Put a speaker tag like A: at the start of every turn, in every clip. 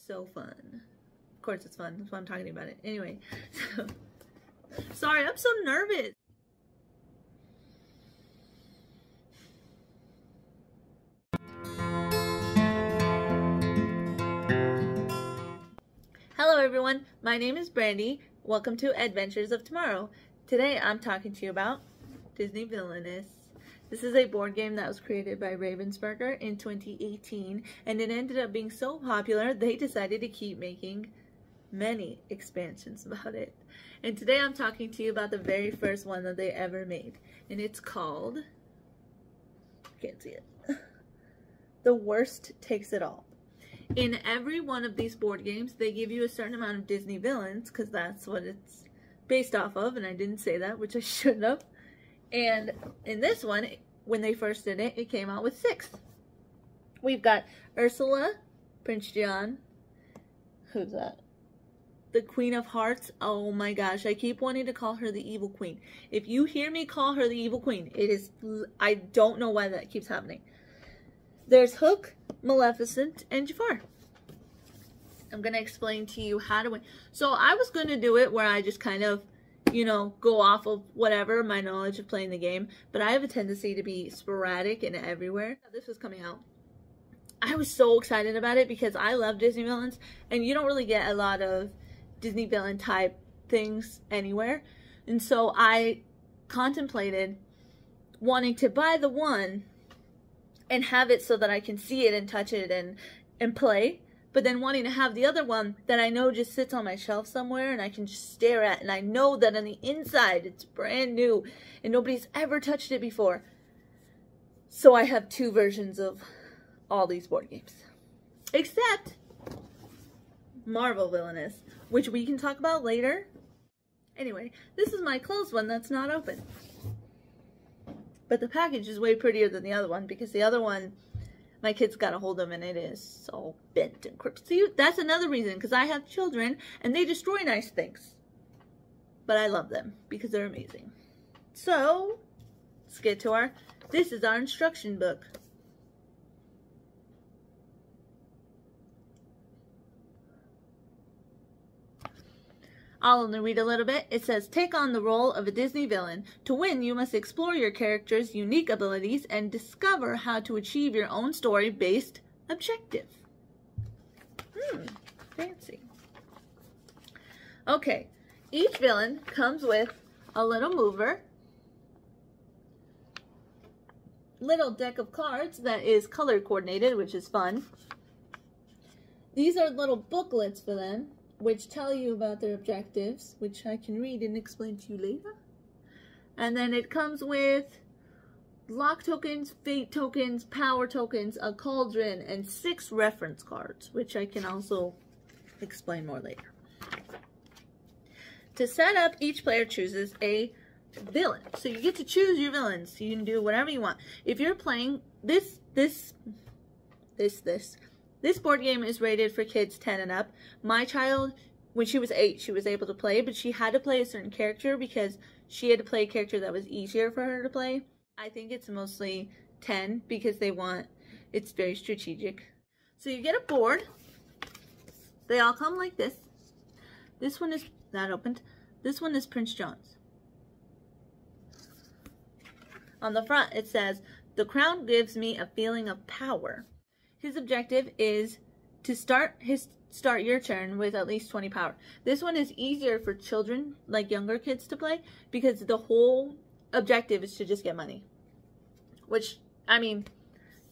A: so fun. Of course it's fun. That's why I'm talking about it. Anyway, so, sorry, I'm so nervous. Hello everyone, my name is Brandy. Welcome to Adventures of Tomorrow. Today I'm talking to you about Disney Villainous. This is a board game that was created by Ravensburger in 2018, and it ended up being so popular they decided to keep making many expansions about it. And today I'm talking to you about the very first one that they ever made, and it's called, can't see it, The Worst Takes It All. In every one of these board games, they give you a certain amount of Disney villains, because that's what it's based off of, and I didn't say that, which I should have. And in this one, when they first did it, it came out with 6. We've got Ursula, Prince John, who's that? The Queen of Hearts. Oh my gosh, I keep wanting to call her the Evil Queen. If you hear me call her the Evil Queen, it is, I don't know why that keeps happening. There's Hook, Maleficent, and Jafar. I'm going to explain to you how to win. So I was going to do it where I just kind of, you know, go off of whatever, my knowledge of playing the game. But I have a tendency to be sporadic and everywhere. This was coming out. I was so excited about it because I love Disney villains. And you don't really get a lot of Disney villain type things anywhere. And so I contemplated wanting to buy the one and have it so that I can see it and touch it and play, but then wanting to have the other one that I know just sits on my shelf somewhere and I can just stare at, and I know that on the inside it's brand new and nobody's ever touched it before. So I have 2 versions of all these board games, except Marvel Villainous, which we can talk about later. Anyway, this is my closed one that's not open. But the package is way prettier than the other one, because the other one, my kids got a hold of, and it is all bent and crooked. See, that's another reason, because I have children, and they destroy nice things. But I love them, because they're amazing. So, let's get to this is our instruction book. I'll only read a little bit. It says, take on the role of a Disney villain. To win, you must explore your character's unique abilities and discover how to achieve your own story-based objective. Fancy. Okay, each villain comes with a little mover, little deck of cards that is color coordinated, which is fun. These are little booklets for them, which tell you about their objectives, which I can read and explain to you later. And then it comes with lock tokens, fate tokens, power tokens, a cauldron, and 6 reference cards, which I can also explain more later. To set up, each player chooses a villain. So you get to choose your villains. You can do whatever you want. If you're playing this board game is rated for kids 10 and up. My child, when she was 8, she was able to play, but she had to play a certain character because she had to play a character that was easier for her to play. I think it's mostly 10 because it's very strategic. So you get a board. They all come like this. This one is not opened. This one is Prince John's. On the front it says, the crown gives me a feeling of power. His objective is to start your turn with at least 20 power. This one is easier for children, like younger kids, to play because the whole objective is to just get money. Which, I mean,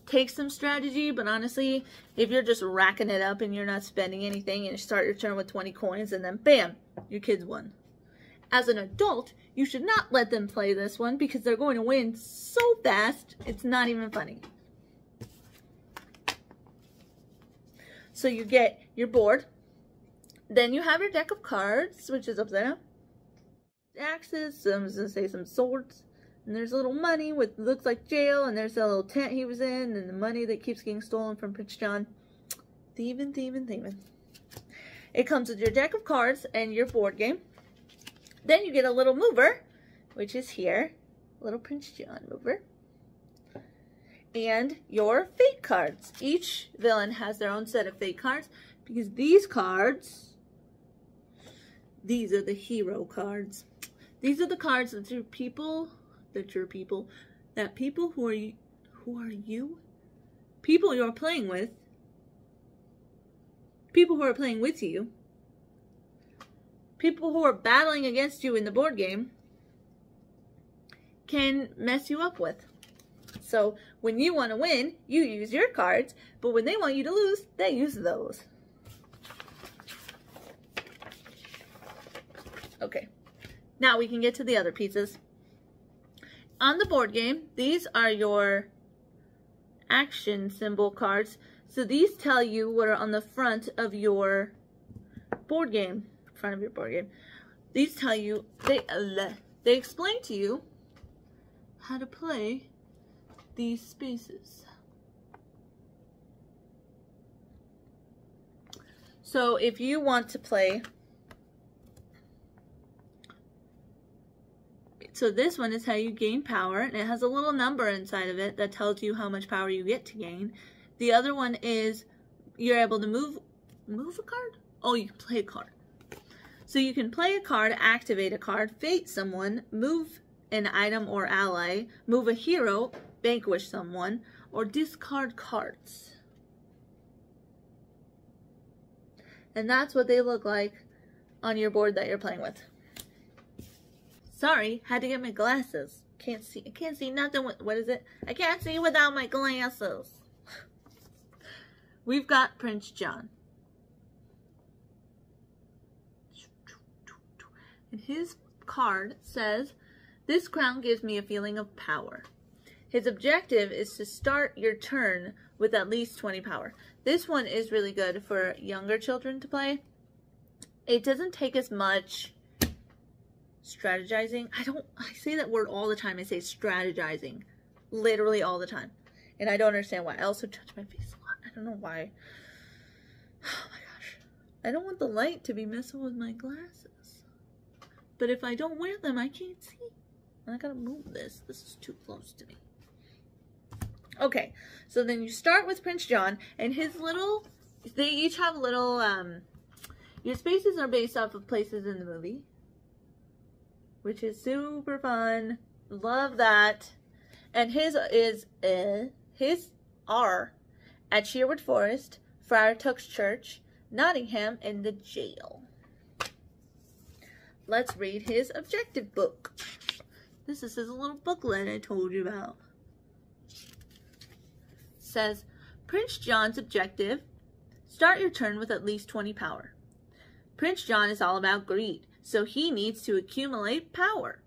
A: takes some strategy, but honestly, if you're just racking it up and you're not spending anything and you start your turn with 20 coins and then bam, your kid's won. As an adult, you should not let them play this one because they're going to win so fast, it's not even funny. So you get your board, then you have your deck of cards, which is up there. Axes, I was going to say some swords, and there's a little money with looks like jail, and there's a little tent he was in, and the money that keeps getting stolen from Prince John. Thieving, thieving, thieving. It comes with your deck of cards and your board game. Then you get a little mover, which is here, little Prince John mover. And your fate cards. Each villain has their own set of fate cards. Because these cards, these are the hero cards. These are the cards that people who are you? People you're playing with, people who are playing with you, people who are battling against you in the board game can mess you up with. So when you want to win, you use your cards, but when they want you to lose, they use those. Okay, now we can get to the other pieces. On the board game, these are your action symbol cards. So these tell you what are on the front of your board game. These tell you, they explain to you how to play these spaces. So if you want to play, so this one is how you gain power, and it has a little number inside of it that tells you how much power you get to gain. The other one is you're able to move a card? Oh, you can play a card. So you can play a card, activate a card, fate someone, move an item or ally, move a hero, vanquish someone, or discard cards. And that's what they look like on your board that you're playing with. Sorry, had to get my glasses. I can't see nothing with, what is it? I can't see without my glasses. We've got Prince John. And his card says, this crown gives me a feeling of power. His objective is to start your turn with at least 20 power. This one is really good for younger children to play. It doesn't take as much strategizing. I say that word all the time. I say strategizing literally all the time. And I don't understand why. I also touch my face a lot. I don't know why. Oh my gosh. I don't want the light to be messing with my glasses. But if I don't wear them, I can't see. I gotta move this. This is too close to me. Okay, so then you start with Prince John, and his little, they each have little, your spaces are based off of places in the movie, which is super fun. Love that. And his are at Sherwood Forest, Friar Tuck's Church, Nottingham, and the jail. Let's read his objective book. This is his little booklet I told you about. Says, Prince John's objective, start your turn with at least 20 power. Prince John is all about greed, so he needs to accumulate power.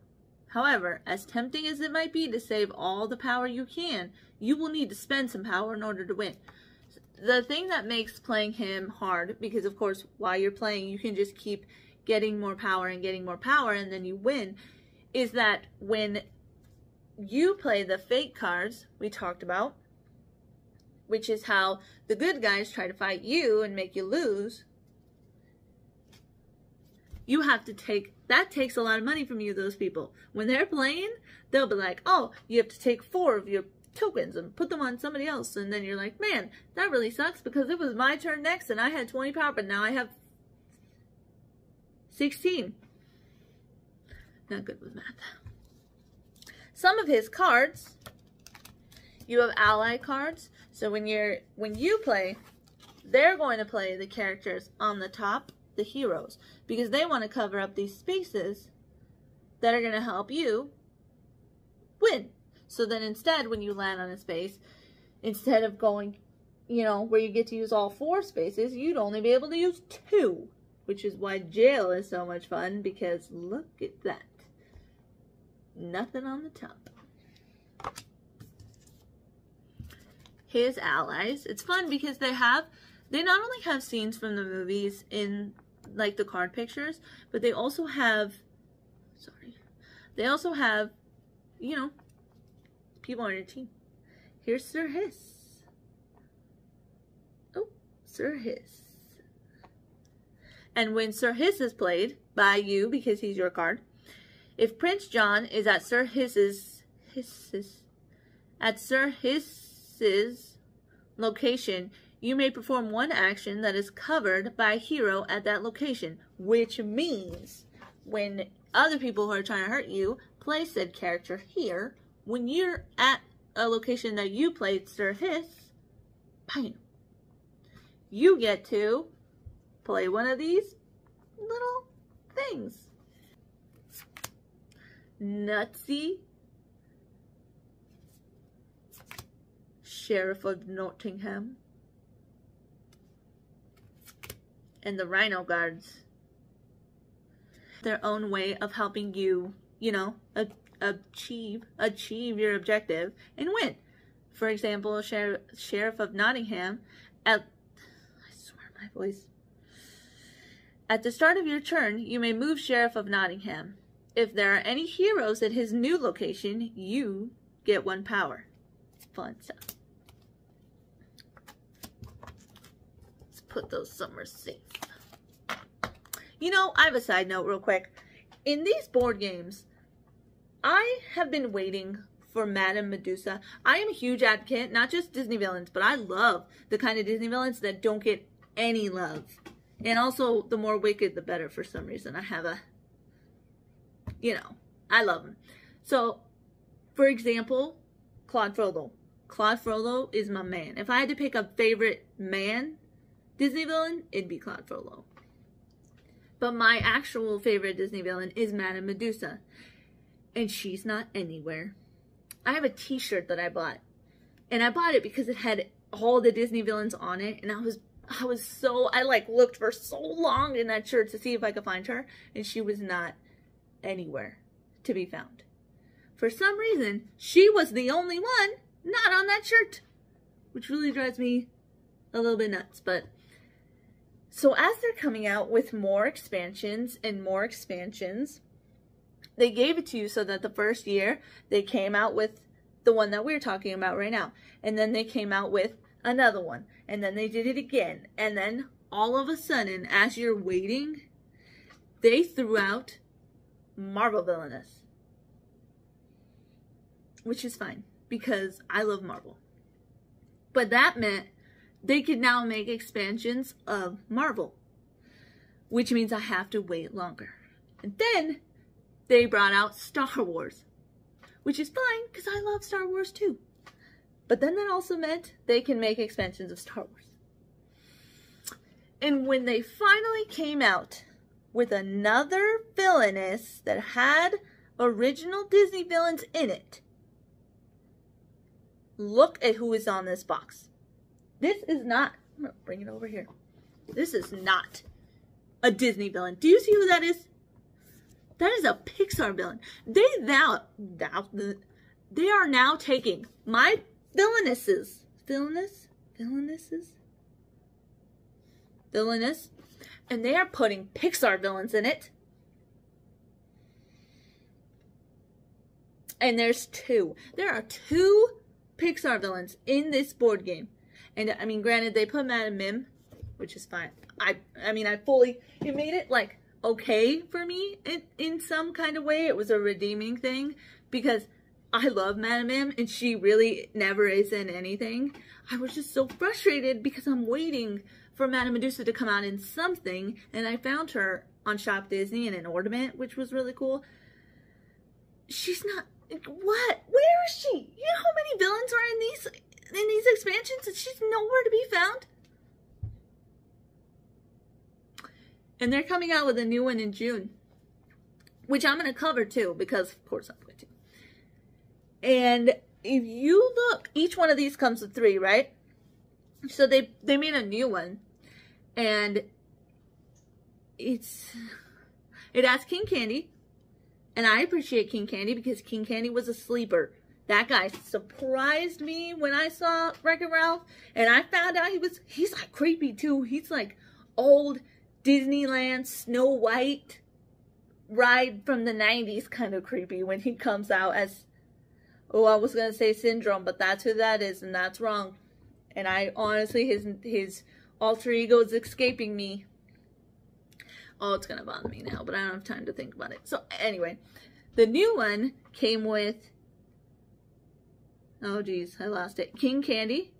A: However, as tempting as it might be to save all the power you can, you will need to spend some power in order to win. The thing that makes playing him hard, because of course while you're playing you can just keep getting more power and getting more power and then you win, is that when you play the fate cards we talked about, which is how the good guys try to fight you and make you lose, you have to take, that takes a lot of money from you, those people. When they're playing, they'll be like, oh, you have to take 4 of your tokens and put them on somebody else. And then you're like, man, that really sucks because it was my turn next and I had 20 power, but now I have 16. Not good with math. Some of his cards, you have ally cards. So when you play, they're going to play the characters on the top, the heroes, because they want to cover up these spaces that are going to help you win. So then instead, when you land on a space, instead of going, you know, where you get to use all 4 spaces, you'd only be able to use 2, which is why jail is so much fun, because look at that. Nothing on the top. His allies, it's fun because they not only have scenes from the movies in like the card pictures, but they also have, you know, people on your team. Here's Sir Hiss. Oh, Sir Hiss. And when Sir Hiss is played by you, because he's your card, if Prince John is at Sir Hiss's location, you may perform one action that is covered by a hero at that location, which means when other people who are trying to hurt you play said character here, when you're at a location that you played Sir Hiss, bam, you get to play one of these little things. Nutsy, Sheriff of Nottingham, and the Rhino Guards. Their own way of helping you, you know, achieve your objective and win. For example, Sheriff of Nottingham, I swear my voice. At the start of your turn, you may move Sheriff of Nottingham. If there are any heroes at his new location, you get 1 power. Fun stuff. Let's put those somewhere safe. You know, I have a side note real quick. In these board games, I have been waiting for Madame Medusa. I am a huge advocate, not just Disney villains, but I love the kind of Disney villains that don't get any love. And also, the more wicked, the better for some reason. I have a, you know, I love them. So, for example, Claude Frollo. Claude Frollo is my man. If I had to pick a favorite man Disney villain, it'd be Claude Frollo. But my actual favorite Disney villain is Madame Medusa. And she's not anywhere. I have a t-shirt that I bought. And I bought it because it had all the Disney villains on it. And I like looked for so long in that shirt to see if I could find her. And she was not anywhere to be found. For some reason, she was the only one not on that shirt. Which really drives me a little bit nuts. But so as they're coming out with more expansions and more expansions, they gave it to you so that the first year they came out with the one that we're talking about right now. And then they came out with another one. And then they did it again. And then all of a sudden, as you're waiting, they threw out Marvel Villainous. Which is fine, because I love Marvel. But that meant they could now make expansions of Marvel. Which means I have to wait longer. And then they brought out Star Wars. Which is fine, because I love Star Wars too. But then that also meant they can make expansions of Star Wars. And when they finally came out with another Villainous that had original Disney villains in it, look at who is on this box. This is not, I'm going to bring it over here. This is not a Disney villain. Do you see who that is? That is a Pixar villain. They are now taking my Villainous, and they are putting Pixar villains in it. And there's 2. There are 2 Pixar villains in this board game. And I mean, granted, they put Madame Mim, which is fine. I mean, it made it like okay for me in some kind of way. It was a redeeming thing because I love Madame Mim and she really never is in anything. I was just so frustrated because I'm waiting for Madame Medusa to come out in something, and I found her on Shop Disney in an ornament, which was really cool. She's not, what? Where is she? You know how many villains are in these expansions, and she's nowhere to be found? And they're coming out with a new one in June, which I'm going to cover too, because of course I'm going to. And if you look, each one of these comes with 3, right? So they made a new one, and it has King Candy, and I appreciate King Candy because King Candy was a sleeper. That guy surprised me when I saw Wreck-It Ralph, and I found out he's like creepy too. He's like old Disneyland Snow White ride from the 90s kind of creepy when he comes out as, oh, I was going to say Syndrome, but that's who that is, and that's wrong. And I honestly, his alter ego is escaping me. Oh, it's going to bother me now, but I don't have time to think about it. So anyway, the new one came with, oh geez, I lost it, King Candy.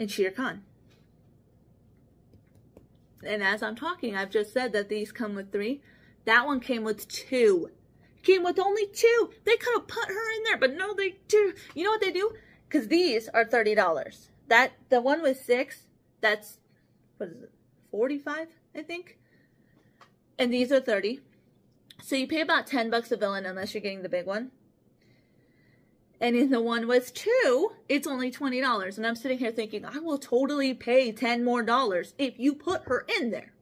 A: and Shere Khan. And as I'm talking, I've just said that these come with 3. That one came with 2. Came with only 2. They could have put her in there, but no, they do. You know what they do? Because these are $30. The one with 6, that's, what is it, 45, I think? And these are 30. So you pay about 10 bucks a villain unless you're getting the big one. And in the one with 2, it's only $20. And I'm sitting here thinking, I will totally pay $10 more if you put her in there.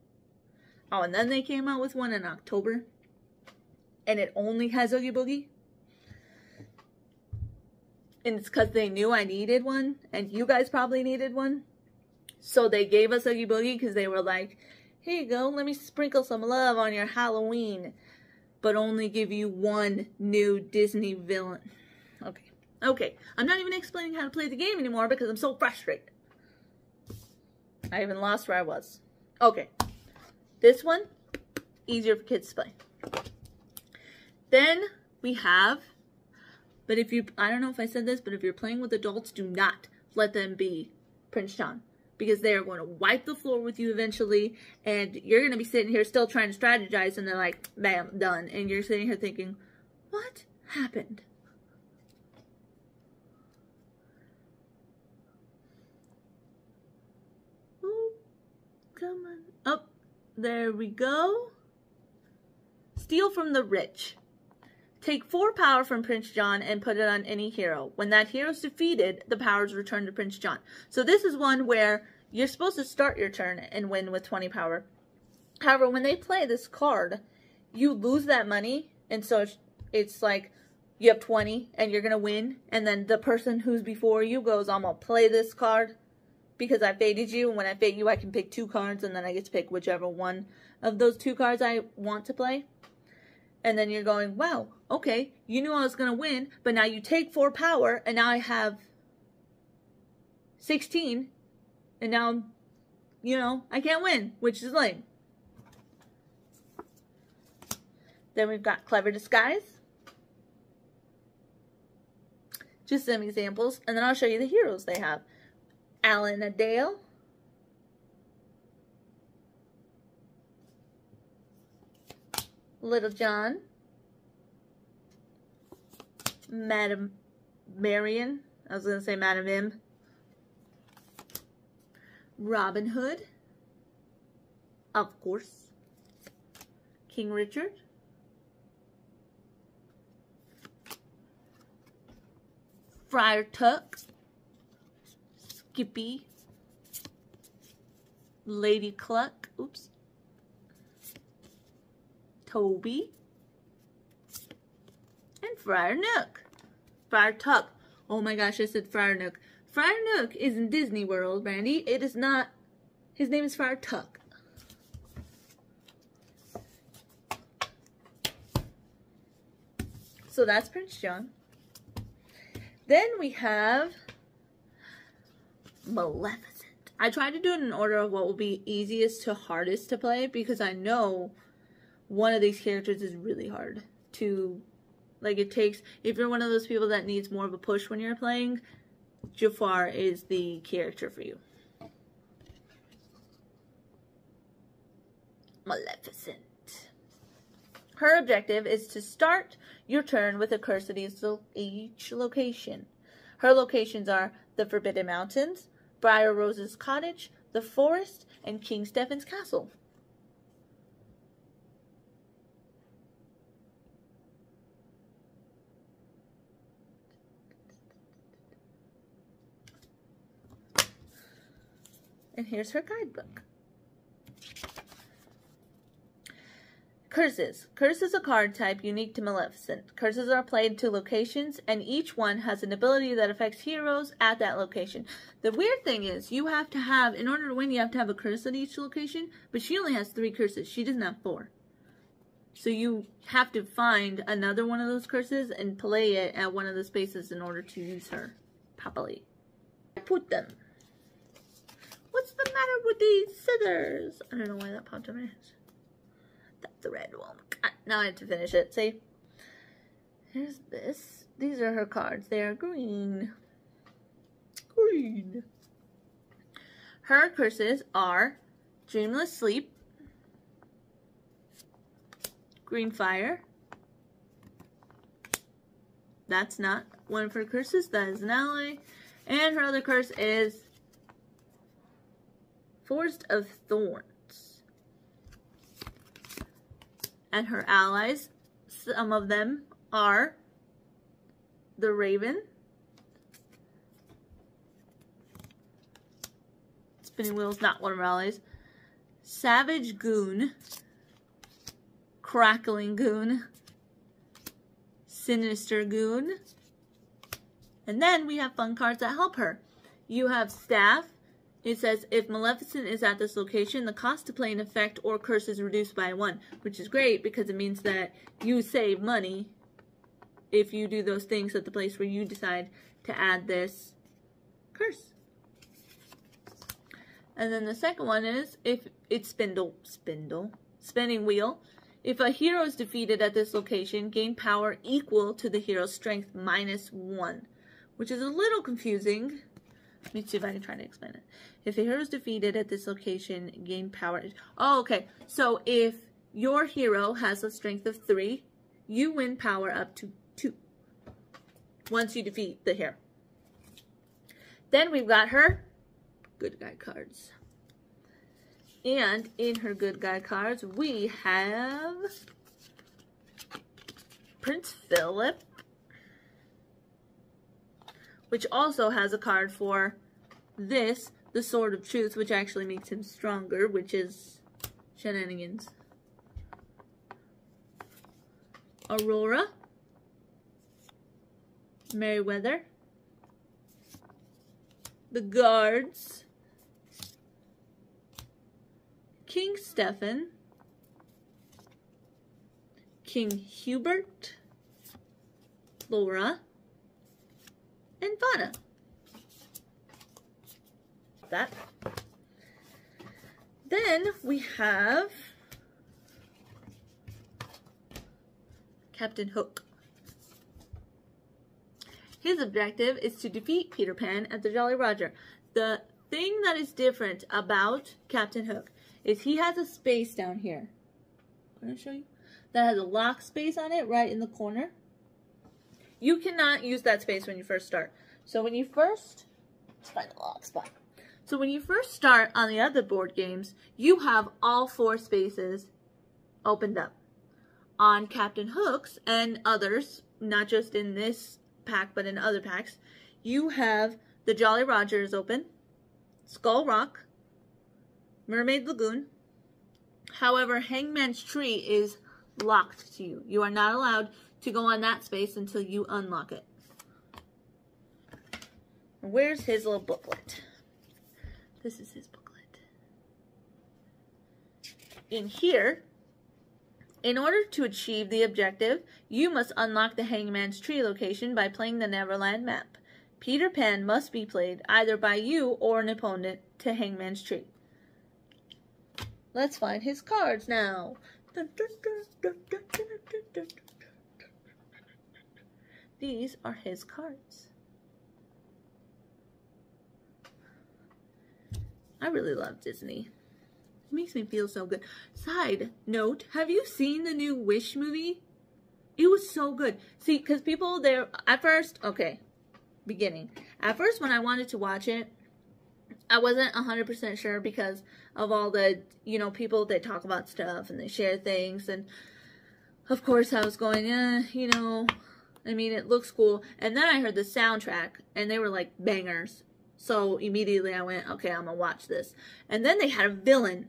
A: Oh, and then they came out with one in October. And it only has Oogie Boogie. And it's because they knew I needed one. And you guys probably needed one. So they gave us Oogie Boogie because they were like, here you go, let me sprinkle some love on your Halloween. But only give you one new Disney villain. Okay. Okay. I'm not even explaining how to play the game anymore because I'm so frustrated. I even lost where I was. Okay. This one, easier for kids to play. Then we have, but if you, I don't know if I said this, but if you're playing with adults, do not let them be Prince John. Because they are going to wipe the floor with you eventually. And you're going to be sitting here still trying to strategize. And they're like, bam, done. And you're sitting here thinking, what happened? Ooh, come on. Oh, there we go. Steal from the rich. Take 4 power from Prince John and put it on any hero. When that hero is defeated, the powers return to Prince John. So this is one where you're supposed to start your turn and win with 20 power. However, when they play this card, you lose that money. And so it's like you have 20 and you're going to win. And then the person who's before you goes, I'm going to play this card because I faded you. And when I fade you, I can pick 2 cards and then I get to pick whichever one of those 2 cards I want to play. And then you're going, wow, okay, you knew I was going to win, but now you take 4 power, and now I have 16, and now, you know, I can't win, which is lame. Then we've got Clever Disguise. Just some examples, and then I'll show you the heroes they have. Alan Adale. Little John, Madam Marian, I was going to say Madam M, Robin Hood, of course, King Richard, Friar Tuck, Skippy, Lady Cluck, oops, Toby, and Friar Nook. Friar Tuck. Oh my gosh, I said Friar Nook. Friar Nook is in Disney World, Brandy. It is not. His name is Friar Tuck. So that's Prince John. Then we have Maleficent. I tried to do it in order of what will be easiest to hardest to play because I know one of these characters is really hard to, like, it takes, if you're one of those people that needs more of a push when you're playing, Jafar is the character for you. Maleficent. Her objective is to start your turn with a curse at each location. Her locations are the Forbidden Mountains, Briar Rose's Cottage, the Forest, and King Stephen's Castle. And here's her guidebook. Curses. Curse is a card type unique to Maleficent. Curses are played to locations, and each one has an ability that affects heroes at that location. The weird thing is, you have to have, in order to win, you have to have a curse at each location, but she only has 3 curses. She doesn't have 4. So you have to find another one of those curses and play it at one of the spaces in order to use her properly. Put them. What's the matter with these scissors? I don't know why that popped in my head. That's the red one. Now I have to finish it. See? Here's this. These are her cards. They are green. Green. Her curses are Dreamless Sleep, Green Fire. That's not one of her curses. That is an ally. And her other curse is Forest of Thorns. And her allies, some of them are the Raven, Spinning Wheel's not one of her allies, Savage Goon, Crackling Goon, Sinister Goon, and then we have fun cards that help her. You have Staff. It says, if Maleficent is at this location, the cost to play an effect or curse is reduced by 1, which is great because it means that you save money if you do those things at the place where you decide to add this curse. And then the second one is, if it's Spinning Wheel. If a hero is defeated at this location, gain power equal to the hero's strength -1, which is a little confusing. Let me see if I can try to explain it. If a hero is defeated at this location, gain power. Oh, okay. So if your hero has a strength of 3, you win power up to 2 once you defeat the hero. Then we've got her good guy cards. And in her good guy cards, we have Prince Philip, which also has a card for this, the Sword of Truth, which actually makes him stronger, which is shenanigans. Aurora, Merryweather, the Guards, King Stephen, King Hubert, Laura, and Fauna. That. Then we have Captain Hook. His objective is to defeat Peter Pan at the Jolly Roger. The thing that is different about Captain Hook is he has a space down here. I'm going to show you. That has a lock space on it right in the corner. You cannot use that space when you first start. So when you first, let's find the lock spot. So when you first start on the other board games, you have all 4 spaces opened up. On Captain Hook's and others, not just in this pack, but in other packs, you have the Jolly Rogers open, Skull Rock, Mermaid Lagoon. However, Hangman's Tree is locked to you. You are not allowed to go on that space until you unlock it. Where's his little booklet? This is his booklet. In here, in order to achieve the objective, you must unlock the Hangman's Tree location by playing the Neverland map. Peter Pan must be played either by you or an opponent to Hangman's Tree. Let's find his cards now. These are his cards. I really love Disney. It makes me feel so good. Side note, have you seen the new Wish movie? It was so good. See, because people there, at first, okay, beginning. At first, when I wanted to watch it, I wasn't 100% sure because of all the, you know, people that talk about stuff and they share things. And, of course, I was going, you know, I mean, it looks cool. And then I heard the soundtrack, and they were, like, bangers. So, immediately I went, okay, I'm going to watch this. And then they had a villain,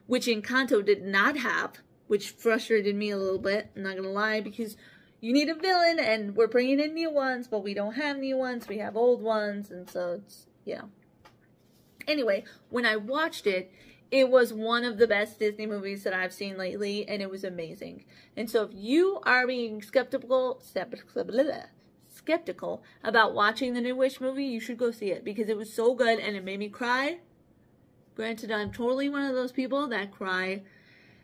A: which Encanto did not have, which frustrated me a little bit. I'm not going to lie, because you need a villain, and we're bringing in new ones, but we don't have new ones. We have old ones, and so it's, you know. Anyway, when I watched it, it was one of the best Disney movies that I've seen lately, and it was amazing. And so if you are being skeptical about watching the new Wish movie, you should go see it, because it was so good, and it made me cry. Granted, I'm totally one of those people that cry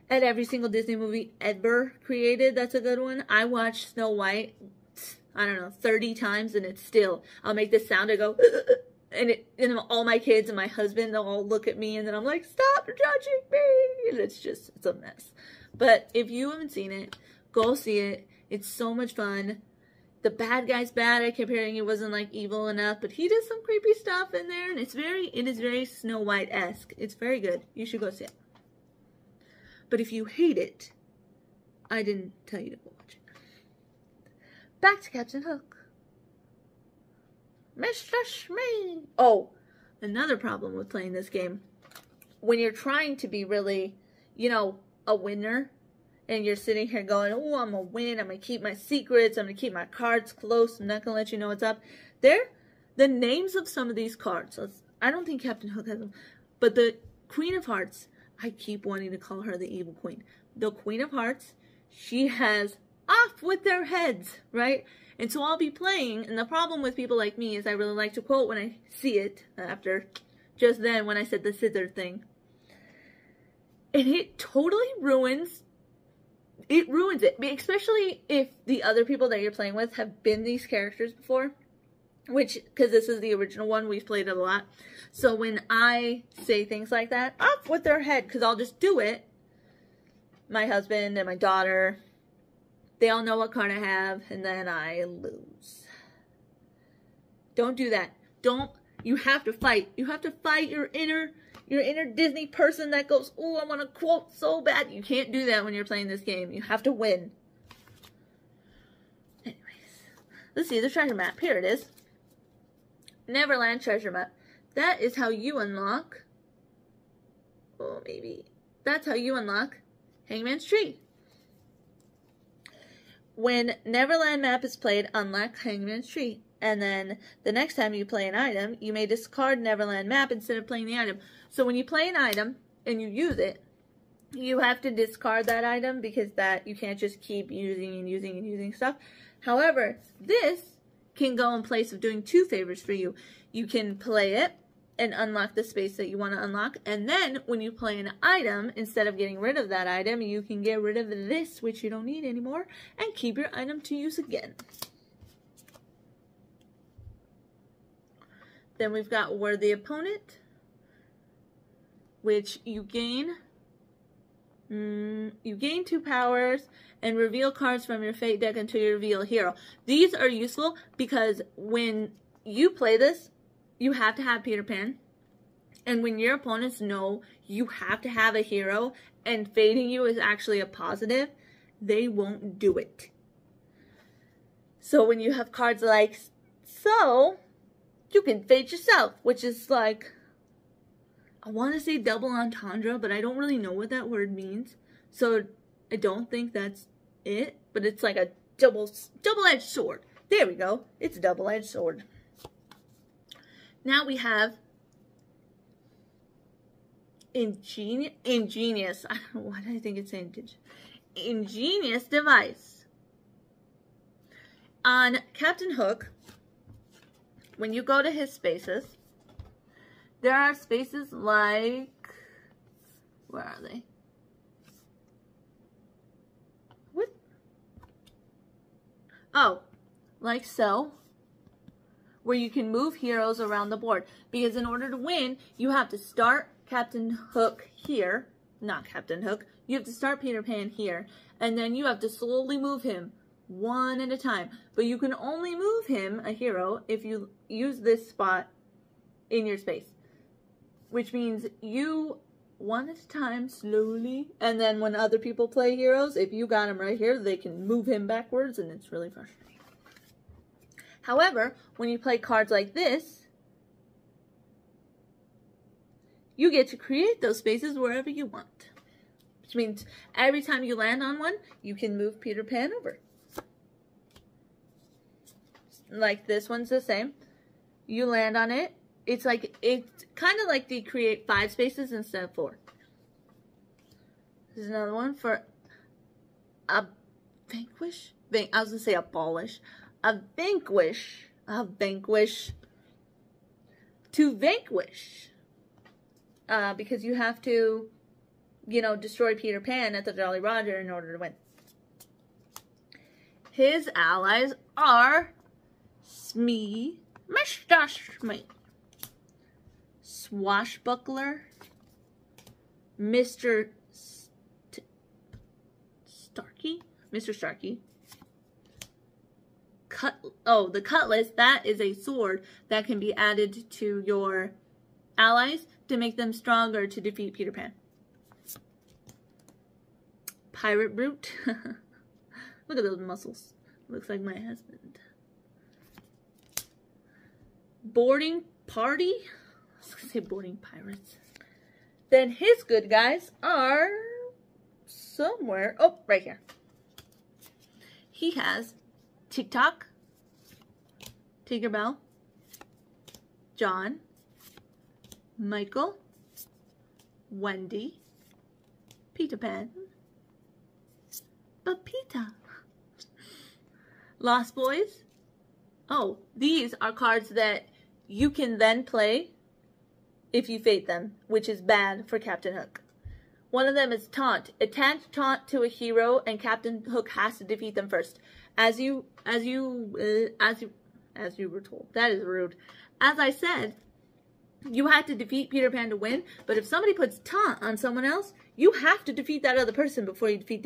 A: at every single Disney movie ever created. That's a good one. I watched Snow White, I don't know, 30 times, and it's still, I'll make this sound, I go, and all my kids and my husband, they'll all look at me, and then I'm like, stop judging me, and it's a mess. But if you haven't seen it, go see it. It's so much fun. The bad guy's bad. I kept hearing he wasn't like evil enough, but he does some creepy stuff in there, and it is very Snow White-esque. It's very good. You should go see it. But if you hate it, I didn't tell you to go watch it. Back to Captain Hook. Mr. Smee. Oh, another problem with playing this game. When you're trying to be really, you know, a winner, and you're sitting here going, oh, I'm going to win. I'm going to keep my secrets. I'm going to keep my cards close. I'm not going to let you know what's up. The names of some of these cards. I don't think Captain Hook has them. But the Queen of Hearts, I keep wanting to call her the evil queen. The Queen of Hearts, she has off with their heads, right? And so I'll be playing, and the problem with people like me is I really like to quote when I see it, after just then when I said the scissor thing. And it totally ruins it, especially if the other people that you're playing with have been these characters before, because this is the original one, we've played it a lot. So when I say things like that, off with their head, because I'll just do it, my husband and my daughter, they all know what card I have, and then I lose. Don't do that. You have to fight. You have to fight your inner Disney person that goes, oh, I want to quote so bad. You can't do that when you're playing this game. You have to win. Anyways, let's see the treasure map. Here it is. Neverland treasure map. That is how you unlock, oh, maybe. That's how you unlock Hangman's Tree. When Neverland map is played, unlock Hangman's Tree. And then the next time you play an item, you may discard Neverland map instead of playing the item. So when you play an item and you use it, you have to discard that item because you can't just keep using and using and using stuff. However, this can go in place of doing two favors for you. You can play it and unlock the space that you want to unlock. And then when you play an item, instead of getting rid of that item, you can get rid of this, which you don't need anymore, and keep your item to use again. Then we've got Worthy Opponent, which you gain 2 powers and reveal cards from your fate deck until you reveal a hero. These are useful because when you play this, you have to have Peter Pan. And when your opponents know you have to have a hero and fading you is actually a positive, they won't do it. So when you have cards like so, you can fade yourself, which is like, I want to say double entendre, but I don't really know what that word means. So I don't think that's it, but it's like a double-edged sword. There we go. It's a double-edged sword. Now we have ingenious. I don't know why I think it's ingenious device. On Captain Hook, when you go to his spaces, there are spaces like, where are they? What? Oh, like so, where you can move heroes around the board. Because in order to win, you have to start Captain Hook here, not Captain Hook. You have to start Peter Pan here, and then you have to slowly move him one at a time. But you can only move him, a hero, if you use this spot in your space. Which means you, one at a time, slowly, and then when other people play heroes, if you got him right here, they can move him backwards, and it's really frustrating. However, when you play cards like this, you get to create those spaces wherever you want. Which means every time you land on one, you can move Peter Pan over. Like this one's the same. You land on it. It's kind of like they create 5 spaces instead of 4. There's another one for a vanquish. I was gonna say abolish. A vanquish. A vanquish. To vanquish. Because you have to, you know, destroy Peter Pan at the Jolly Roger in order to win. His allies are Smee, Mr. Smee. Swashbuckler, Mr. Starkey, the Cutlass, that is a sword that can be added to your allies to make them stronger to defeat Peter Pan. Pirate Brute. Look at those muscles. Looks like my husband. Boarding Party. I was gonna say boarding pirates. Then his good guys are somewhere. Oh, right here. He has TikTok, Tinkerbell, John, Michael, Wendy, Peter Pan, Pepita, Lost Boys. Oh, these are cards that you can then play if you fate them, which is bad for Captain Hook. One of them is Taunt. Attach Taunt to a hero, and Captain Hook has to defeat them first. As you were told. That is rude. As I said, you had to defeat Peter Pan to win, but if somebody puts Taunt on someone else, you have to defeat that other person before you defeat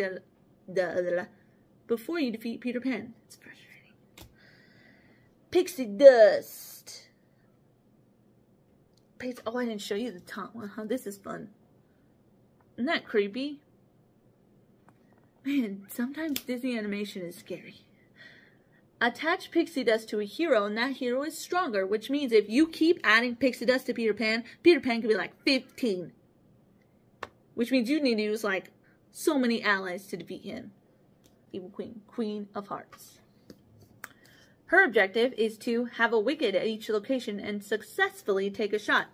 A: before you defeat Peter Pan. It's frustrating. Pixie Dust. Oh, I didn't show you the Taunt one. Huh? This is fun. Isn't that creepy? Man, sometimes Disney animation is scary. Attach Pixie Dust to a hero, and that hero is stronger, which means if you keep adding Pixie Dust to Peter Pan can be like 15. Which means you need to use like so many allies to defeat him. Evil Queen, Queen of Hearts. Her objective is to have a wicket at each location and successfully take a shot.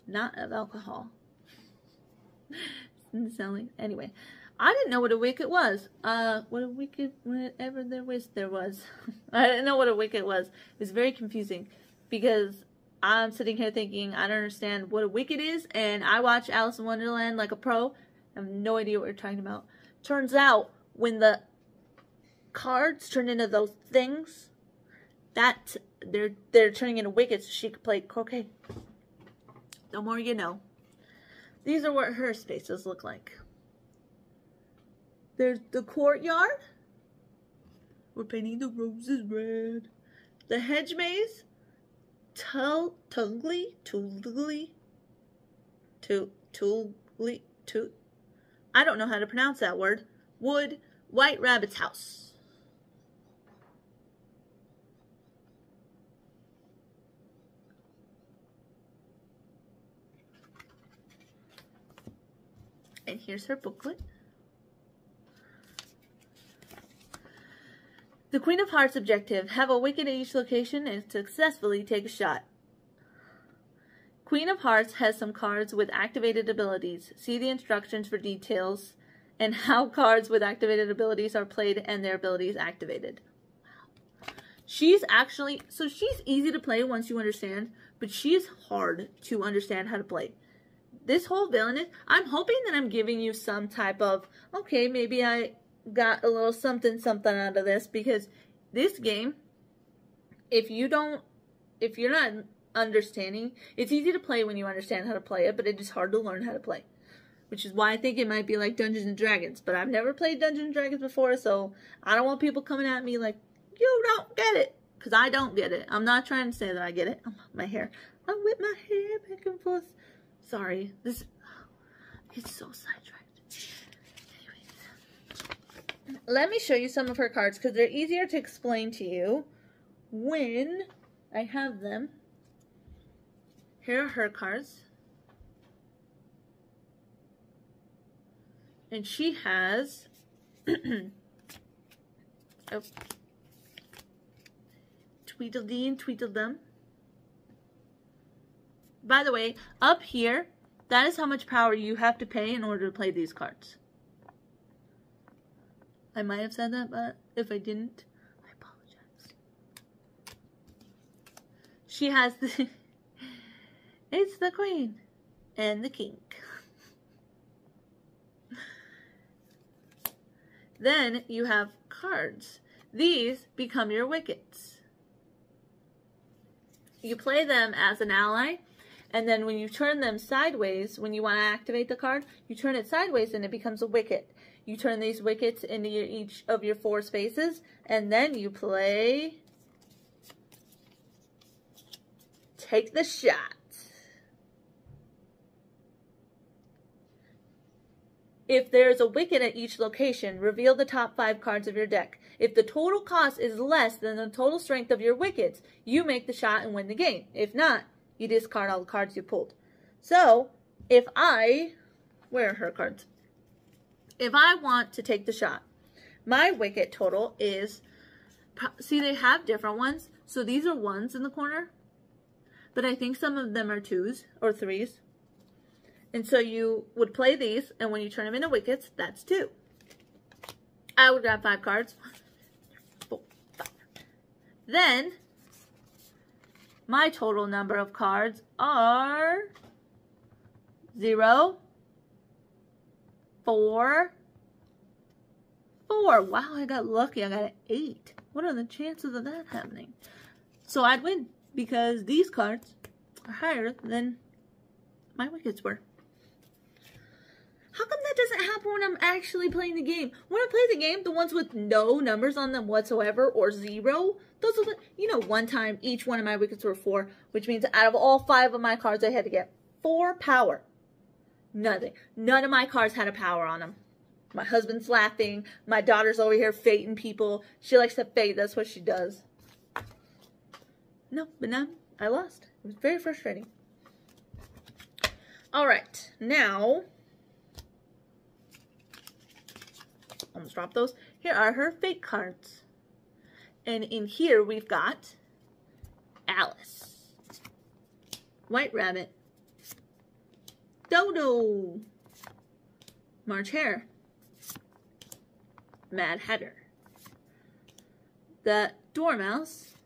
A: Not of alcohol. Anyway, I didn't know what a wicket was. Whatever there was. I didn't know what a wicket was. It was very confusing because I'm sitting here thinking I don't understand what a wicket is, and I watch Alice in Wonderland like a pro. I have no idea what you're talking about. Turns out when the cards turn into those things, that they're turning into wickets so she could play croquet. The more you know. These are what her spaces look like. There's the courtyard. We're painting the roses red. The hedge maze. Tugly. I don't know how to pronounce that word. Wood. White Rabbit's house. And here's her booklet. The Queen of Hearts objective. Have a wicket at each location and successfully take a shot. Queen of Hearts has some cards with activated abilities. See the instructions for details and how cards with activated abilities are played and their abilities activated. Wow. She's easy to play once you understand, but she's hard to understand how to play. This whole Villainous, I'm hoping that I'm giving you some type of, okay, maybe I got a little something out of this, because this game, if you're not understanding, it's easy to play when you understand how to play it, but it is hard to learn how to play. Which is why I think it might be like Dungeons and Dragons, but I've never played Dungeons and Dragons before, so I don't want people coming at me like, you don't get it, because I don't get it. I'm not trying to say that I get it. My hair. I whip my hair back and forth. Sorry, it's so sidetracked. Anyways, let me show you some of her cards because they're easier to explain to you when I have them. Here are her cards. And she has oh, Tweedledee and Tweedledum. By the way, up here, that is how much power you have to pay in order to play these cards. I might have said that, but if I didn't, I apologize. She has the... It's the Queen and the King. Then you have cards. These become your wickets. You play them as an ally. And then when you turn them sideways, when you want to activate the card, you turn it sideways and it becomes a wicket. You turn these wickets into each of your 4 spaces, and then you play Take the Shot. If there's a wicket at each location, reveal the top 5 cards of your deck. If the total cost is less than the total strength of your wickets, you make the shot and win the game. If not, you discard all the cards you pulled. So, if where are her cards? If I want to take the shot, my wicket total is, see, they have different ones. So these are 1s in the corner, but I think some of them are 2s or 3s. And so you would play these, and when you turn them into wickets, that's 2. I would grab 5 cards. 4, 5. Then, my total number of cards are 0, 4, 4. Wow, I got lucky. I got an 8. What are the chances of that happening? So I'd win because these cards are higher than my wickets were. How come that doesn't happen when I'm actually playing the game? When I play the game, the ones with no numbers on them whatsoever or 0, those are the, you know, one time each one of my wickets were 4, which means out of all 5 of my cards, I had to get 4 power. Nothing. None of my cards had a power on them. My husband's laughing. My daughter's over here fating people. She likes to fate. That's what she does. No, but now I lost. It was very frustrating. All right, now, almost dropped those. Here are her fate cards. And in here we've got Alice, White Rabbit, Dodo, March Hare, Mad Hatter, the Dormouse,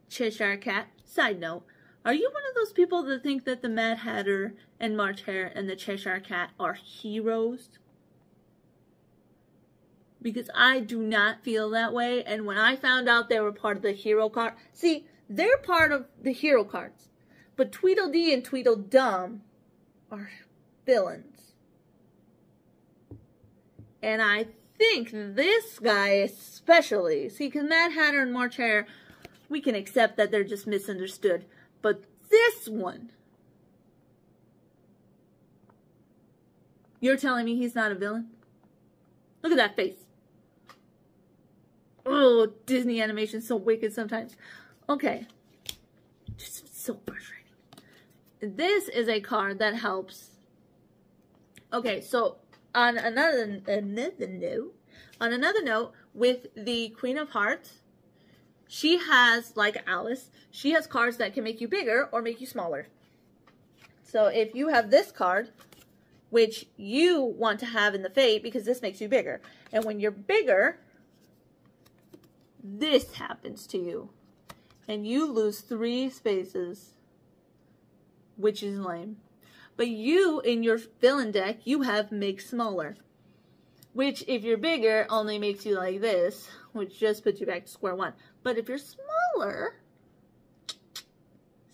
A: Cheshire Cat. Side note, are you one of those people that think that the Mad Hatter and March Hare and the Cheshire Cat are heroes? Because I do not feel that way, and when I found out they were part of the hero card, see, they're part of the hero cards, but Tweedledee and Tweedledum are villains. And I think this guy especially, see, because Mad Hatter and March Hare, we can accept that they're just misunderstood, but this one, you're telling me he's not a villain? Look at that face. Oh, Disney animation is so wicked sometimes. Okay. Just so frustrating. This is a card that helps. Okay, so on another note, with the Queen of Hearts, she has, like Alice, she has cards that can make you bigger or make you smaller. So if you have this card, which you want to have in the Fate because this makes you bigger, and when you're bigger, this happens to you, and you lose 3 spaces, which is lame. But you, in your villain deck, you have make smaller, which if you're bigger only makes you like this, which just puts you back to square one. But if you're smaller,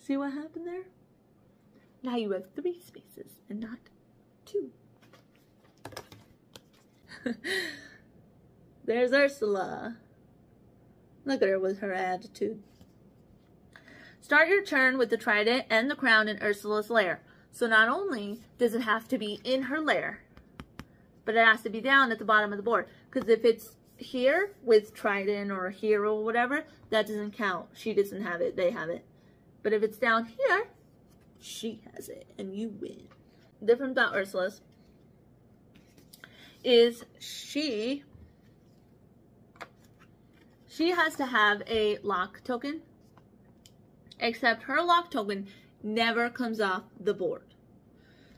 A: see what happened there? Now you have 3 spaces and not 2. There's Ursula. Look at her with her attitude. Start your turn with the trident and the crown in Ursula's lair. So not only does it have to be in her lair, but it has to be down at the bottom of the board. Because if it's here with trident or hero or whatever, that doesn't count. She doesn't have it, they have it. But if it's down here, she has it and you win. Different about Ursula's is she has to have a lock token, except her lock token never comes off the board.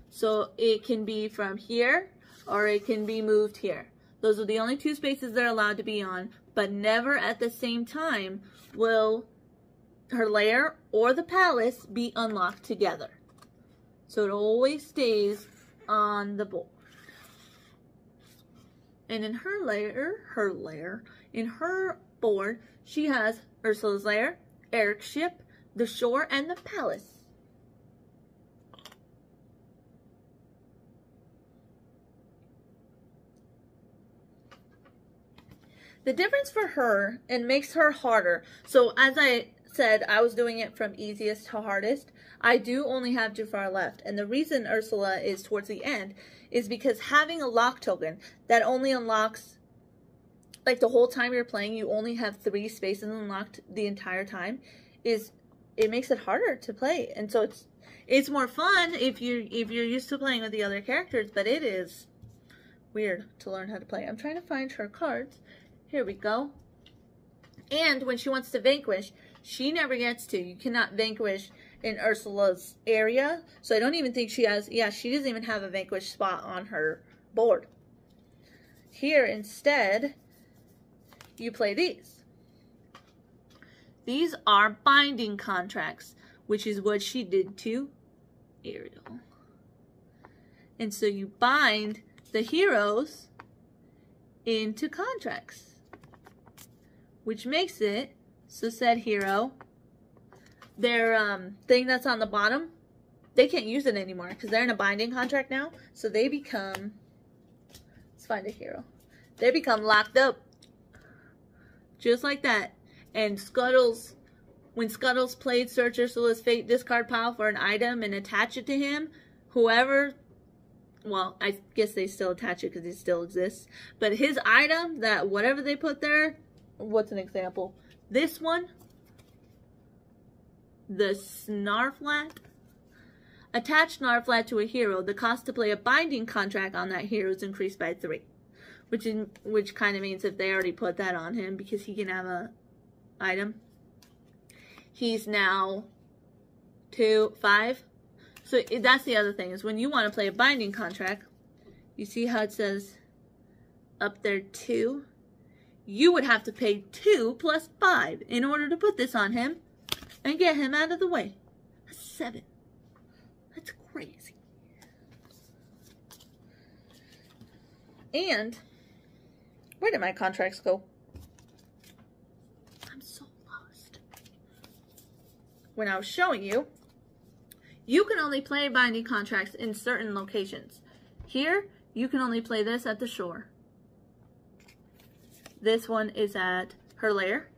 A: So it can be from here or it can be moved here. Those are the only 2 spaces they're allowed to be on, but never at the same time will her lair or the palace be unlocked together. So it always stays on the board. And in her lair, in her board, she has Ursula's lair, Eric's ship, the shore, and the palace. The difference for her, it makes her harder. So as I said, I was doing it from easiest to hardest. I do only have Jafar left. And the reason Ursula is towards the end is because having a lock token that only unlocks, like the whole time you're playing, you only have 3 spaces unlocked the entire time, it makes it harder to play. And so it's more fun if you're used to playing with the other characters, but it is weird to learn how to play. I'm trying to find her cards. Here we go. And when she wants to vanquish, she never gets to. You cannot vanquish in Ursula's area. So I don't even think she has, yeah, she doesn't even have a vanquish spot on her board. Here instead, you play these. These are binding contracts, which is what she did to Ariel. And so you bind the heroes into contracts, which makes it so said hero, their thing that's on the bottom, they can't use it anymore because they're in a binding contract now. So they become, let's find a hero. They become locked up. Just like that. And Scuttles, when Scuttles played Search Ursula's Fate discard pile for an item and attach it to him, whoever, well, I guess they still attach it because he still exists. But his item, that whatever they put there, what's an example? This one, the Snarflat. Attach Snarflat to a hero. The cost to play a binding contract on that hero is increased by 3. Which kind of means if they already put that on him, because he can have a item, he's now 5. So that's the other thing, is when you want to play a binding contract, you see how it says up there 2? You would have to pay 2 plus 5 in order to put this on him and get him out of the way. That's 7. That's crazy. And where did my contracts go? I'm so lost. When I was showing you, you can only play binding contracts in certain locations. Here, you can only play this at the shore. This one is at her lair,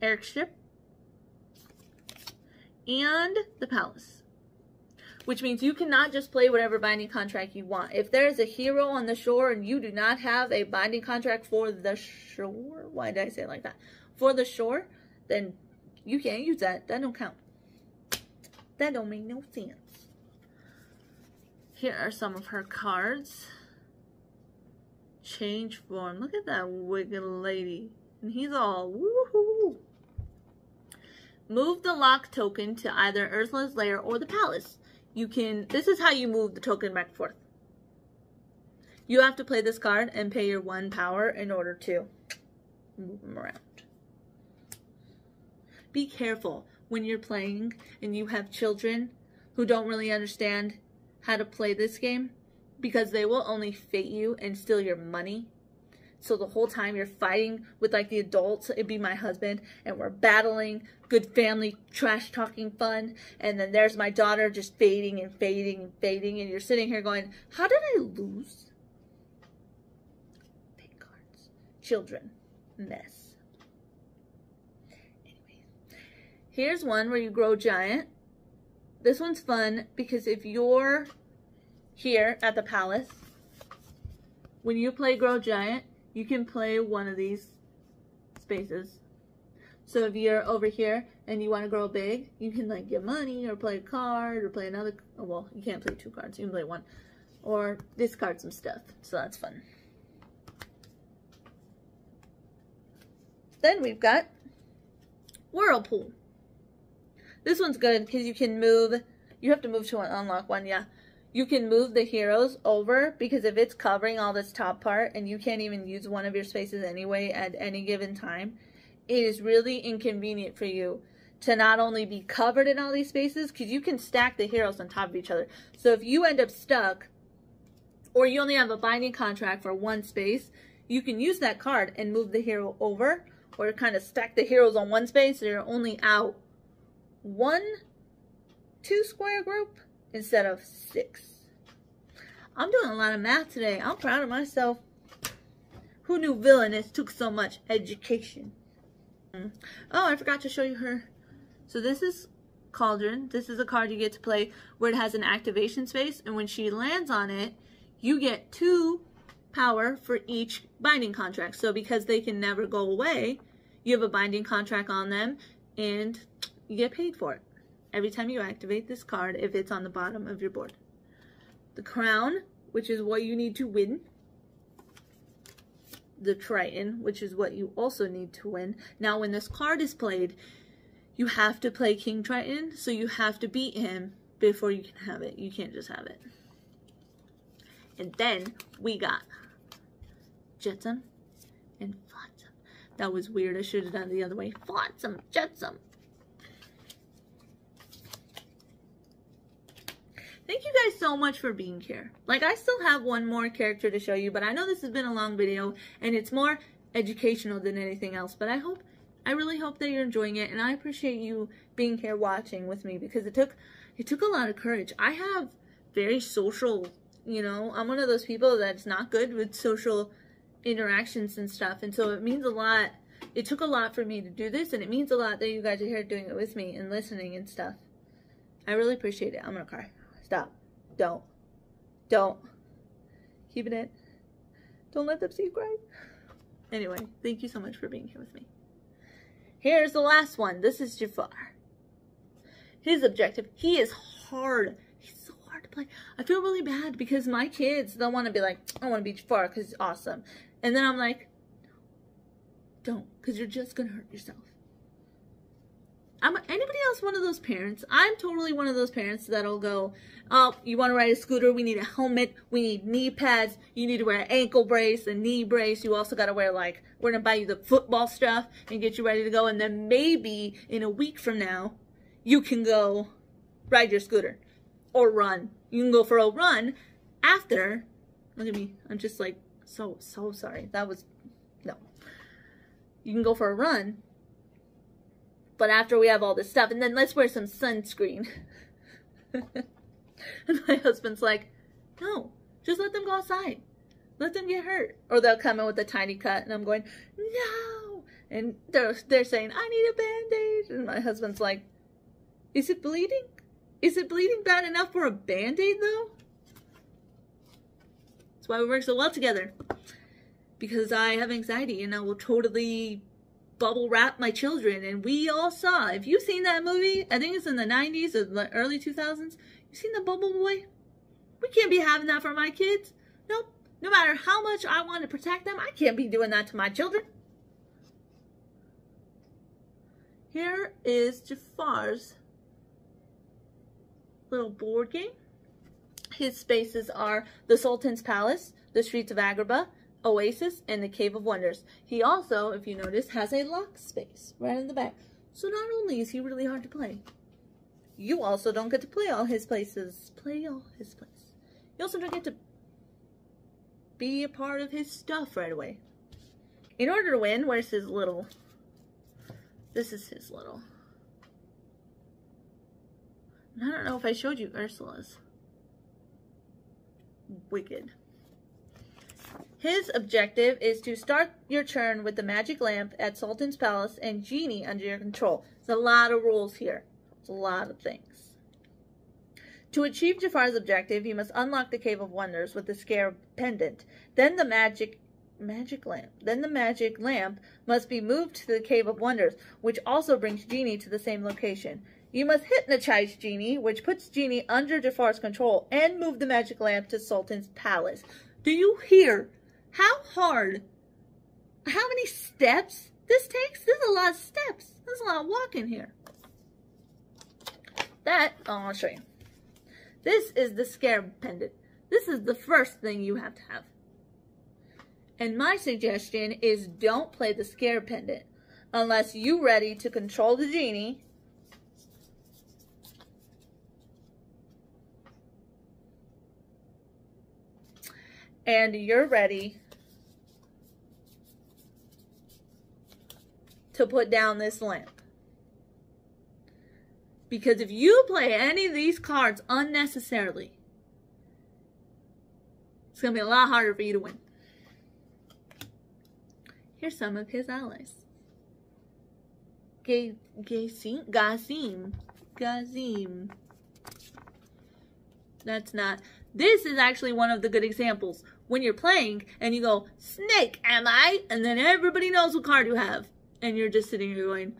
A: Eric's ship, and the palace. Which means you cannot just play whatever binding contract you want. If there's a hero on the shore and you do not have a binding contract for the shore, why did I say it like that? For the shore, then you can't use that. That don't count. That don't make no sense. Here are some of her cards. Change form. Look at that wicked lady. And he's all woohoo. Move the lock token to either Ursula's lair or the palace. You can, this is how you move the token back and forth. You have to play this card and pay your 1 power in order to move them around. Be careful when you're playing and you have children who don't really understand how to play this game, because they will only fate you and steal your money. So the whole time you're fighting with like the adults, it'd be my husband, and we're battling, good family trash talking fun, and then there's my daughter just fading and fading and fading, and you're sitting here going, how did I lose? Big cards. Children. Mess. Anyway. Here's one where you grow giant. This one's fun because if you're here at the palace, when you play grow giant, you can play one of these spaces. So if you're over here and you want to grow big, you can like get money or play a card or play another. Oh, well, you can't play 2 cards. You can play 1 or discard some stuff. So that's fun. Then we've got Whirlpool. This one's good because you can move. You have to move to unlock 1, yeah. You can move the heroes over, because if it's covering all this top part and you can't even use one of your spaces anyway at any given time, it is really inconvenient for you to not only be covered in all these spaces, because you can stack the heroes on top of each other. So if you end up stuck, or you only have a binding contract for 1 space, you can use that card and move the hero over, or kind of stack the heroes on 1 space so you're only out 1 2-square group instead of 6. I'm doing a lot of math today. I'm proud of myself. Who knew Villainous took so much education? Oh, I forgot to show you her. So this is Cauldron. This is a card you get to play where it has an activation space, and when she lands on it, you get 2 power for each binding contract. So because they can never go away, you have a binding contract on them, and you get paid for it every time you activate this card if it's on the bottom of your board. The Crown, which is what you need to win. The Triton, which is what you also need to win. Now, when this card is played, you have to play King Triton, so you have to beat him before you can have it. You can't just have it. And then we got Jetsam and Flotsam. That was weird. I should have done it the other way. Flotsam, Jetsam. Thank you guys so much for being here. Like, I still have one more character to show you, but I know this has been a long video, and it's more educational than anything else. But I really hope that you're enjoying it, and I appreciate you being here watching with me, because it took a lot of courage. I have very social, you know, I'm one of those people that's not good with social interactions and stuff, and so it means a lot. It took a lot for me to do this, and it means a lot that you guys are here doing it with me and listening and stuff. I really appreciate it. I'm gonna cry. Stop. Don't. Keep it in. Don't let them see you cry. Anyway, thank you so much for being here with me. Here's the last one. This is Jafar. His objective, he is hard. He's so hard to play. I feel really bad because my kids, they'll want to be like, I want to be Jafar because he's awesome. And then I'm like, don't, because you're just going to hurt yourself. Anybody else one of those parents? I'm totally one of those parents that'll go, oh, you want to ride a scooter? We need a helmet. We need knee pads. You need to wear an ankle brace, a knee brace. You also got to wear, like, we're going to buy you the football stuff and get you ready to go. And then maybe in a week from now, you can go ride your scooter or run. You can go for a run after. Look at me. I'm just like, so sorry. That was, no. You can go for a run. But after we have all this stuff, and then let's wear some sunscreen. And my husband's like, no, just let them go outside. Let them get hurt. Or they'll come in with a tiny cut, and I'm going, no. And they're saying, I need a Band-Aid. And my husband's like, is it bleeding? Is it bleeding bad enough for a Band-Aid, though? That's why we work so well together. Because I have anxiety, and I will totally bubble wrap my children. And we all saw, if you've seen that movie, I think it's in the 90s or the early 2000s, you seen the Bubble Boy? We can't be having that for my kids. Nope. No matter how much I want to protect them, I can't be doing that to my children. Here is Jafar's little board game. His spaces are the Sultan's Palace, the Streets of Agrabah, Oasis, and the Cave of Wonders. He also, if you notice, has a lock space right in the back. So not only is he really hard to play, you also don't get to play all his places. You also don't get to be a part of his stuff right away. In order to win, where's his little? This is his little. I don't know if I showed you Ursula's. Wicked. His objective is to start your turn with the magic lamp at Sultan's Palace and Genie under your control. There's a lot of rules here. It's a lot of things. To achieve Jafar's objective, you must unlock the Cave of Wonders with the Scarab Pendant. Then the magic lamp must be moved to the Cave of Wonders, which also brings Genie to the same location. You must hypnotize Genie, which puts Genie under Jafar's control, and move the magic lamp to Sultan's Palace. Do you hear how hard, how many steps this takes? There's a lot of steps. There's a lot of walking here. I'll show you. This is the Scarab Pendant. This is the first thing you have to have. And my suggestion is don't play the Scarab Pendant unless you're ready to control the Genie and you're ready to put down this lamp. Because if you play any of these cards unnecessarily, it's going to be a lot harder for you to win. Here's some of his allies. Gazim. That's not. This is actually one of the good examples. When you're playing and you go, snake, am I? And then everybody knows what card you have. And you're just sitting here going,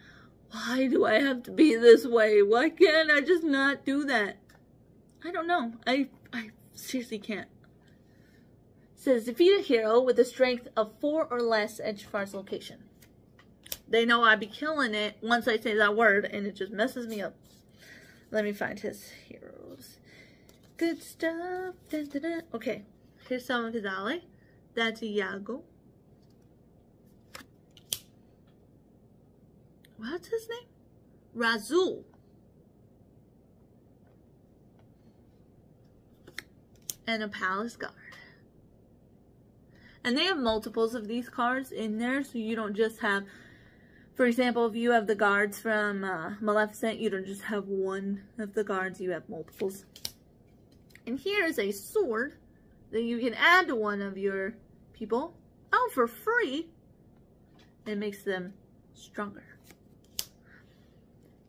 A: why do I have to be this way? Why can't I just not do that? I don't know. I seriously can't. It says, defeat a hero with a strength of 4 or less at Jafar's location. They know I be killing it once I say that word, and it just messes me up. Let me find his heroes. Good stuff. Dun, dun, dun. Okay, here's some of his ally. That's Iago. What's his name? Razul. And a palace guard. And they have multiples of these cards in there, so you don't just have, for example, if you have the guards from Maleficent, you don't just have one of the guards, you have multiples. And here is a sword that you can add to one of your people. Oh, for free. It makes them stronger.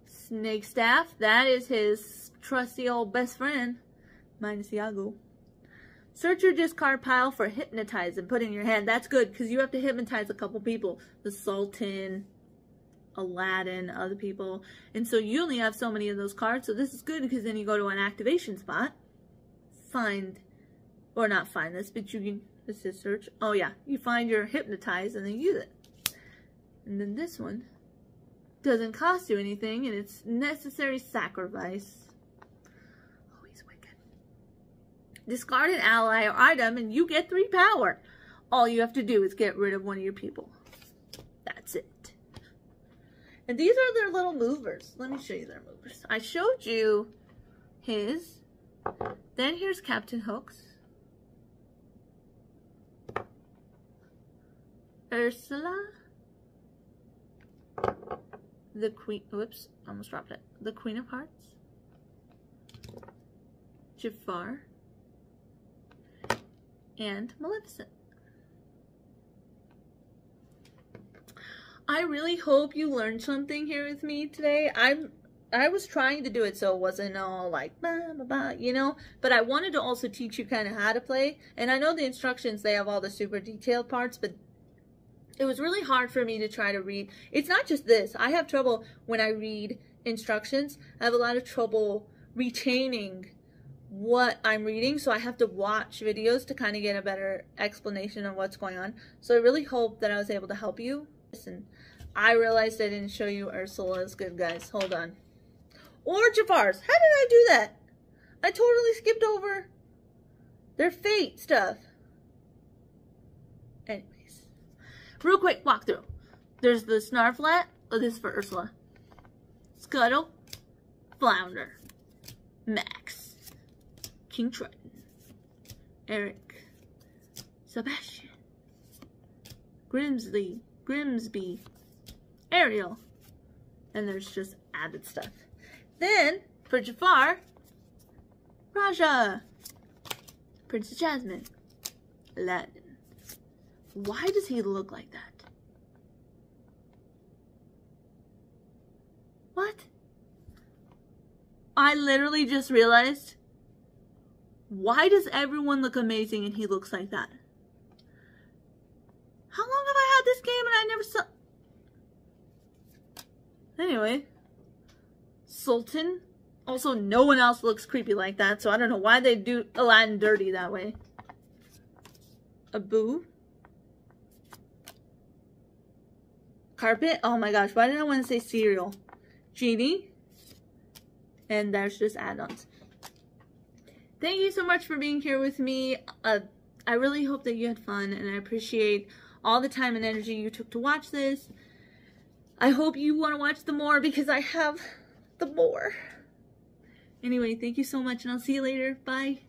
A: Snake staff, that is his trusty old best friend, minus Iago. Search your discard pile for hypnotize and put in your hand. That's good because you have to hypnotize a couple people. The Sultan, Aladdin, other people. And so you only have so many of those cards. So this is good because then you go to an activation spot. Find, or not find this, but you can, this is search. Oh yeah, you find your hypnotize and then use it. And then this one doesn't cost you anything and it's necessary sacrifice. Discard an ally or item and you get 3 power. All you have to do is get rid of one of your people. That's it. And these are their little movers. Let me show you their movers. I showed you his. Then here's Captain Hook's. Ursula. The Queen. Whoops, almost dropped it. The Queen of Hearts. Jafar. And Maleficent. I really hope you learned something here with me today. I was trying to do it so it wasn't all like blah, blah, blah, you know, but I wanted to also teach you kind of how to play. And I know the instructions, they have all the super detailed parts, but it was really hard for me to try to read. It's not just this. I have trouble when I read instructions. I have a lot of trouble retaining what I'm reading, so I have to watch videos to kind of get a better explanation of what's going on. So I really hope that I was able to help you. Listen, I realized I didn't show you Ursula's good guys. Hold on. Or Jafar's. How did I do that? I totally skipped over their fate stuff. Anyways, real quick walkthrough. There's the Snarflat. Oh, this is for Ursula. Scuttle, Flounder, Max, King Triton, Eric, Sebastian, Grimsby, Ariel, and there's just added stuff. Then, for Jafar, Raja, Princess Jasmine, Aladdin. Why does he look like that? What? I literally just realized, why does everyone look amazing and he looks like that? How long have I had this game and I never saw... Anyway. Sultan. Also, no one else looks creepy like that, so I don't know why they do Aladdin dirty that way. Abu. Carpet. Oh my gosh, why did I want to say cereal? Genie. And there's just add-ons. Thank you so much for being here with me. I really hope that you had fun, and I appreciate all the time and energy you took to watch this. I hope you want to watch the more because I have the more. Anyway, thank you so much, and I'll see you later. Bye.